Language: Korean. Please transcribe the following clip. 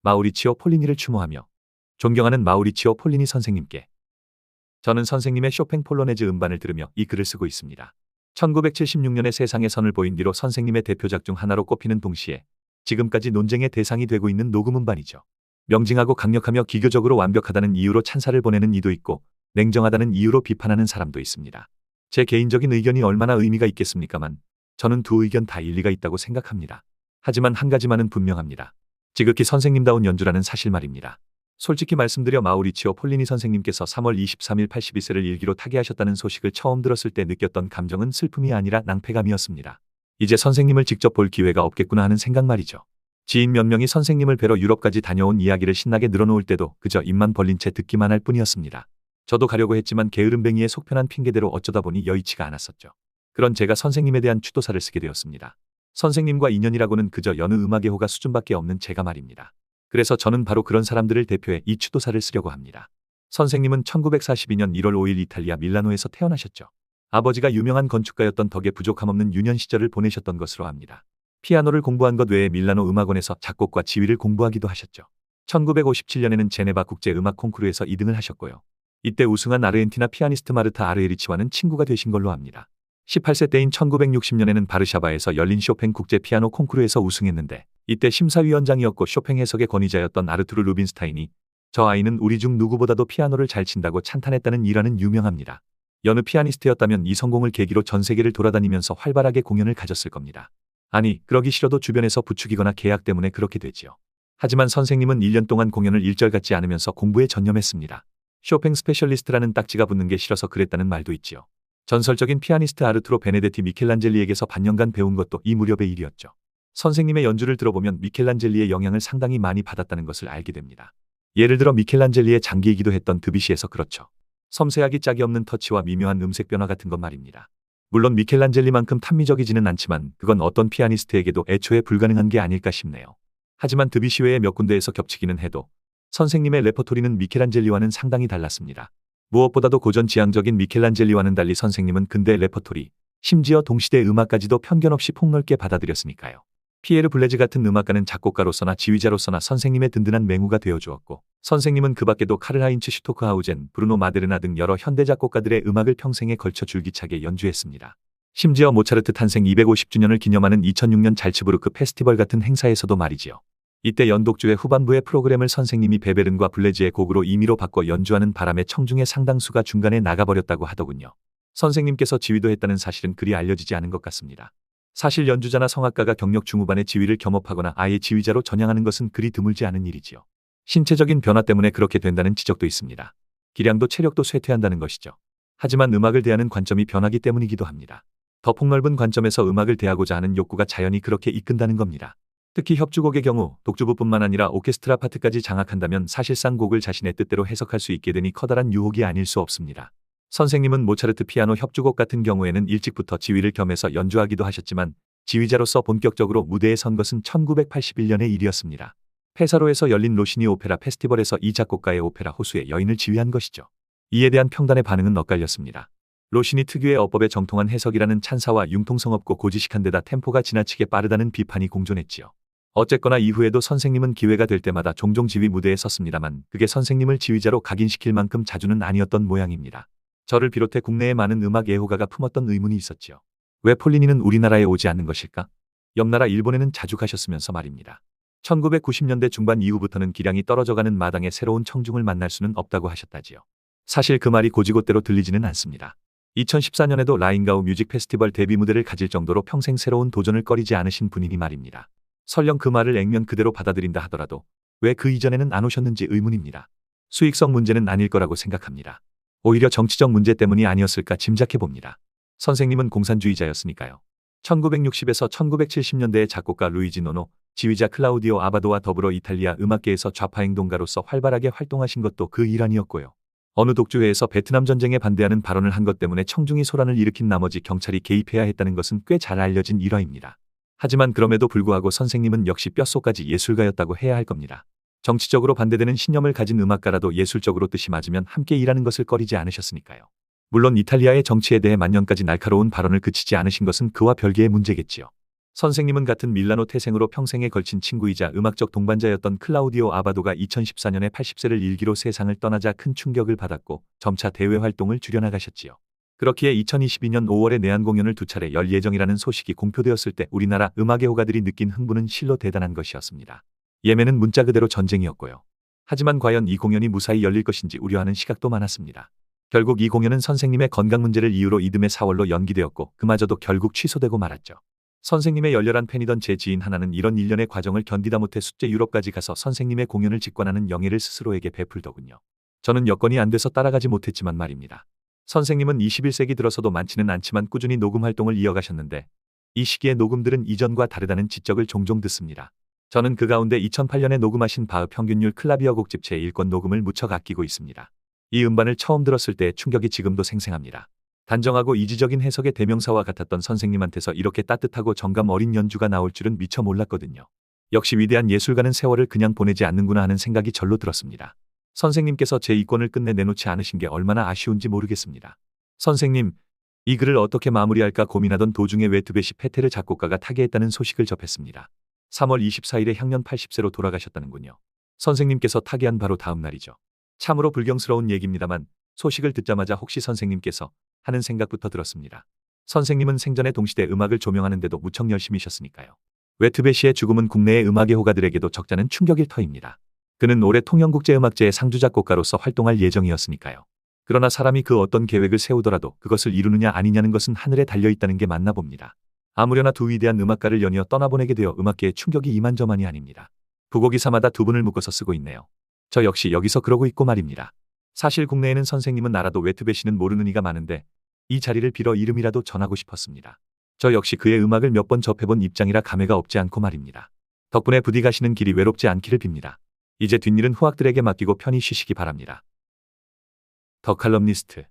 마우리치오 폴리니를 추모하며 존경하는 마우리치오 폴리니 선생님께 저는 선생님의 쇼팽 폴로네즈 음반을 들으며 이 글을 쓰고 있습니다. 1976년에 세상에 선을 보인 뒤로 선생님의 대표작 중 하나로 꼽히는 동시에 지금까지 논쟁의 대상이 되고 있는 녹음 음반이죠. 명징하고 강력하며 기교적으로 완벽하다는 이유로 찬사를 보내는 이도 있고 냉정하다는 이유로 비판하는 사람도 있습니다. 제 개인적인 의견이 얼마나 의미가 있겠습니까만 저는 두 의견 다 일리가 있다고 생각합니다. 하지만 한 가지만은 분명합니다. 지극히 선생님다운 연주라는 사실 말입니다. 솔직히 말씀드려 마우리치오 폴리니 선생님께서 3월 23일 82세를 일기로 타계하셨다는 소식을 처음 들었을 때 느꼈던 감정은 슬픔이 아니라 낭패감이었습니다. 이제 선생님을 직접 볼 기회가 없겠구나 하는 생각 말이죠. 지인 몇 명이 선생님을 뵈러 유럽까지 다녀온 이야기를 신나게 늘어놓을 때도 그저 입만 벌린 채 듣기만 할 뿐이었습니다. 저도 가려고 했지만 게으름뱅이의 속편한 핑계대로 어쩌다 보니 여의치가 않았었죠. 그런 제가 선생님에 대한 추도사를 쓰게 되었습니다. 선생님과 인연이라고는 그저 여느 음악의 호가 수준밖에 없는 제가 말입니다. 그래서 저는 바로 그런 사람들을 대표해 이 추도사를 쓰려고 합니다. 선생님은 1942년 1월 5일 이탈리아 밀라노에서 태어나셨죠. 아버지가 유명한 건축가였던 덕에 부족함 없는 유년 시절을 보내셨던 것으로 압니다. 피아노를 공부한 것 외에 밀라노 음악원에서 작곡과 지휘를 공부하기도 하셨죠. 1957년에는 제네바 국제음악 콩쿠르에서 2등을 하셨고요. 이때 우승한 아르헨티나 피아니스트 마르타 아르에리치와는 친구가 되신 걸로 압니다. 18세 때인 1960년에는 바르샤바에서 열린 쇼팽 국제 피아노 콩쿠르에서 우승했는데 이때 심사위원장이었고 쇼팽 해석의 권위자였던 아르투르 루빈스타인이 저 아이는 우리 중 누구보다도 피아노를 잘 친다고 찬탄했다는 일화는 유명합니다. 여느 피아니스트였다면 이 성공을 계기로 전 세계를 돌아다니면서 활발하게 공연을 가졌을 겁니다. 아니, 그러기 싫어도 주변에서 부추기거나 계약 때문에 그렇게 되지요. 하지만 선생님은 1년 동안 공연을 일절 갖지 않으면서 공부에 전념했습니다. 쇼팽 스페셜리스트라는 딱지가 붙는 게 싫어서 그랬다는 말도 있지요. 전설적인 피아니스트 아르투로 베네데티 미켈란젤리에게서 반년간 배운 것도 이 무렵의 일이었죠. 선생님의 연주를 들어보면 미켈란젤리의 영향을 상당히 많이 받았다는 것을 알게 됩니다. 예를 들어 미켈란젤리의 장기이기도 했던 드뷔시에서 그렇죠. 섬세하기 짝이 없는 터치와 미묘한 음색 변화 같은 것 말입니다. 물론 미켈란젤리만큼 탐미적이지는 않지만 그건 어떤 피아니스트에게도 애초에 불가능한 게 아닐까 싶네요. 하지만 드뷔시 외에 몇 군데에서 겹치기는 해도 선생님의 레퍼토리는 미켈란젤리와는 상당히 달랐습니다. 무엇보다도 고전지향적인 미켈란젤리와는 달리 선생님은 근대 레퍼토리, 심지어 동시대 음악까지도 편견 없이 폭넓게 받아들였으니까요. 피에르 블레즈 같은 음악가는 작곡가로서나 지휘자로서나 선생님의 든든한 맹우가 되어주었고 선생님은 그 밖에도 카를 하인츠 슈토크하우젠, 브루노 마데르나 등 여러 현대 작곡가들의 음악을 평생에 걸쳐 줄기차게 연주했습니다. 심지어 모차르트 탄생 250주년을 기념하는 2006년 잘츠부르크 페스티벌 같은 행사에서도 말이지요. 이때 연독주의 후반부의 프로그램을 선생님이 베베른과 블레즈의 곡으로 임의로 바꿔 연주하는 바람에 청중의 상당수가 중간에 나가버렸다고 하더군요. 선생님께서 지휘도 했다는 사실은 그리 알려지지 않은 것 같습니다. 사실 연주자나 성악가가 경력 중후반에 지휘를 겸업하거나 아예 지휘자로 전향하는 것은 그리 드물지 않은 일이지요. 신체적인 변화 때문에 그렇게 된다는 지적도 있습니다. 기량도 체력도 쇠퇴한다는 것이죠. 하지만 음악을 대하는 관점이 변하기 때문이기도 합니다. 더 폭넓은 관점에서 음악을 대하고자 하는 욕구가 자연히 그렇게 이끈다는 겁니다. 특히 협주곡의 경우 독주부뿐만 아니라 오케스트라 파트까지 장악한다면 사실상 곡을 자신의 뜻대로 해석할 수 있게 되니 커다란 유혹이 아닐 수 없습니다. 선생님은 모차르트 피아노 협주곡 같은 경우에는 일찍부터 지휘를 겸해서 연주하기도 하셨지만 지휘자로서 본격적으로 무대에 선 것은 1981년의 일이었습니다. 페사로에서 열린 로시니 오페라 페스티벌에서 이 작곡가의 오페라 호수의 여인을 지휘한 것이죠. 이에 대한 평단의 반응은 엇갈렸습니다. 로시니 특유의 어법의 정통한 해석이라는 찬사와 융통성 없고 고지식한 데다 템포가 지나치게 빠르다는 비판이 공존했지요. 어쨌거나 이후에도 선생님은 기회가 될 때마다 종종 지휘 무대에 섰습니다만 그게 선생님을 지휘자로 각인시킬 만큼 자주는 아니었던 모양입니다. 저를 비롯해 국내의 많은 음악 애호가가 품었던 의문이 있었지요. 왜 폴리니는 우리나라에 오지 않는 것일까? 옆나라 일본에는 자주 가셨으면서 말입니다. 1990년대 중반 이후부터는 기량이 떨어져가는 마당에 새로운 청중을 만날 수는 없다고 하셨다지요. 사실 그 말이 고지곳대로 들리지는 않습니다. 2014년에도 라인가우 뮤직 페스티벌 데뷔 무대를 가질 정도로 평생 새로운 도전을 꺼리지 않으신 분이니 말입니다. 설령 그 말을 액면 그대로 받아들인다 하더라도 왜 그 이전에는 안 오셨는지 의문입니다. 수익성 문제는 아닐 거라고 생각합니다. 오히려 정치적 문제 때문이 아니었을까 짐작해봅니다. 선생님은 공산주의자였으니까요. 1960에서 1970년대의 작곡가 루이지 노노, 지휘자 클라우디오 아바도와 더불어 이탈리아 음악계에서 좌파행동가로서 활발하게 활동하신 것도 그 일환이었고요. 어느 독주회에서 베트남 전쟁에 반대하는 발언을 한 것 때문에 청중이 소란을 일으킨 나머지 경찰이 개입해야 했다는 것은 꽤 잘 알려진 일화입니다. 하지만 그럼에도 불구하고 선생님은 역시 뼛속까지 예술가였다고 해야 할 겁니다. 정치적으로 반대되는 신념을 가진 음악가라도 예술적으로 뜻이 맞으면 함께 일하는 것을 꺼리지 않으셨으니까요. 물론 이탈리아의 정치에 대해 만년까지 날카로운 발언을 그치지 않으신 것은 그와 별개의 문제겠지요. 선생님은 같은 밀라노 태생으로 평생에 걸친 친구이자 음악적 동반자였던 클라우디오 아바도가 2014년에 80세를 일기로 세상을 떠나자 큰 충격을 받았고 점차 대외 활동을 줄여나가셨지요. 그렇기에 2022년 5월에 내한 공연을 2차례 열 예정이라는 소식이 공표되었을 때 우리나라 음악의 호가들이 느낀 흥분은 실로 대단한 것이었습니다. 예매는 문자 그대로 전쟁이었고요. 하지만 과연 이 공연이 무사히 열릴 것인지 우려하는 시각도 많았습니다. 결국 이 공연은 선생님의 건강 문제를 이유로 이듬해 4월로 연기되었고 그마저도 결국 취소되고 말았죠. 선생님의 열렬한 팬이던 제 지인 하나는 이런 일련의 과정을 견디다 못해 숙제 유럽까지 가서 선생님의 공연을 직관하는 영예를 스스로에게 베풀더군요. 저는 여건이 안 돼서 따라가지 못했지만 말입니다. 선생님은 21세기 들어서도 많지는 않지만 꾸준히 녹음 활동을 이어가셨는데 이 시기의 녹음들은 이전과 다르다는 지적을 종종 듣습니다. 저는 그 가운데 2008년에 녹음하신 바흐 평균율 클라비어 곡집 제1권 녹음을 무척 아끼고 있습니다. 이 음반을 처음 들었을 때의 충격이 지금도 생생합니다. 단정하고 이지적인 해석의 대명사와 같았던 선생님한테서 이렇게 따뜻하고 정감 어린 연주가 나올 줄은 미처 몰랐거든요. 역시 위대한 예술가는 세월을 그냥 보내지 않는구나 하는 생각이 절로 들었습니다. 선생님께서 제 이권을 끝내 내놓지 않으신 게 얼마나 아쉬운지 모르겠습니다. 선생님, 이 글을 어떻게 마무리할까 고민하던 도중에 웨트베시 페테르 작곡가가 타계했다는 소식을 접했습니다. 3월 24일에 향년 80세로 돌아가셨다는군요. 선생님께서 타계한 바로 다음 날이죠. 참으로 불경스러운 얘기입니다만 소식을 듣자마자 혹시 선생님께서 하는 생각부터 들었습니다. 선생님은 생전에 동시대 음악을 조명하는데도 무척 열심히셨으니까요. 웨트베시의 죽음은 국내의 음악의 호가들에게도 적잖은 충격일 터입니다. 그는 올해 통영국제음악제의 상주작곡가로서 활동할 예정이었으니까요. 그러나 사람이 그 어떤 계획을 세우더라도 그것을 이루느냐 아니냐는 것은 하늘에 달려있다는 게 맞나 봅니다. 아무려나 두 위대한 음악가를 연이어 떠나보내게 되어 음악계에 충격이 이만저만이 아닙니다. 부고기사마다 두 분을 묶어서 쓰고 있네요. 저 역시 여기서 그러고 있고 말입니다. 사실 국내에는 선생님은 알아도 웨트베시는 모르는 이가 많은데 이 자리를 빌어 이름이라도 전하고 싶었습니다. 저 역시 그의 음악을 몇 번 접해본 입장이라 감회가 없지 않고 말입니다. 덕분에 부디 가시는 길이 외롭지 않기를 빕니다. 이제 뒷일은 후학들에게 맡기고 편히 쉬시기 바랍니다. 더 칼럼니스트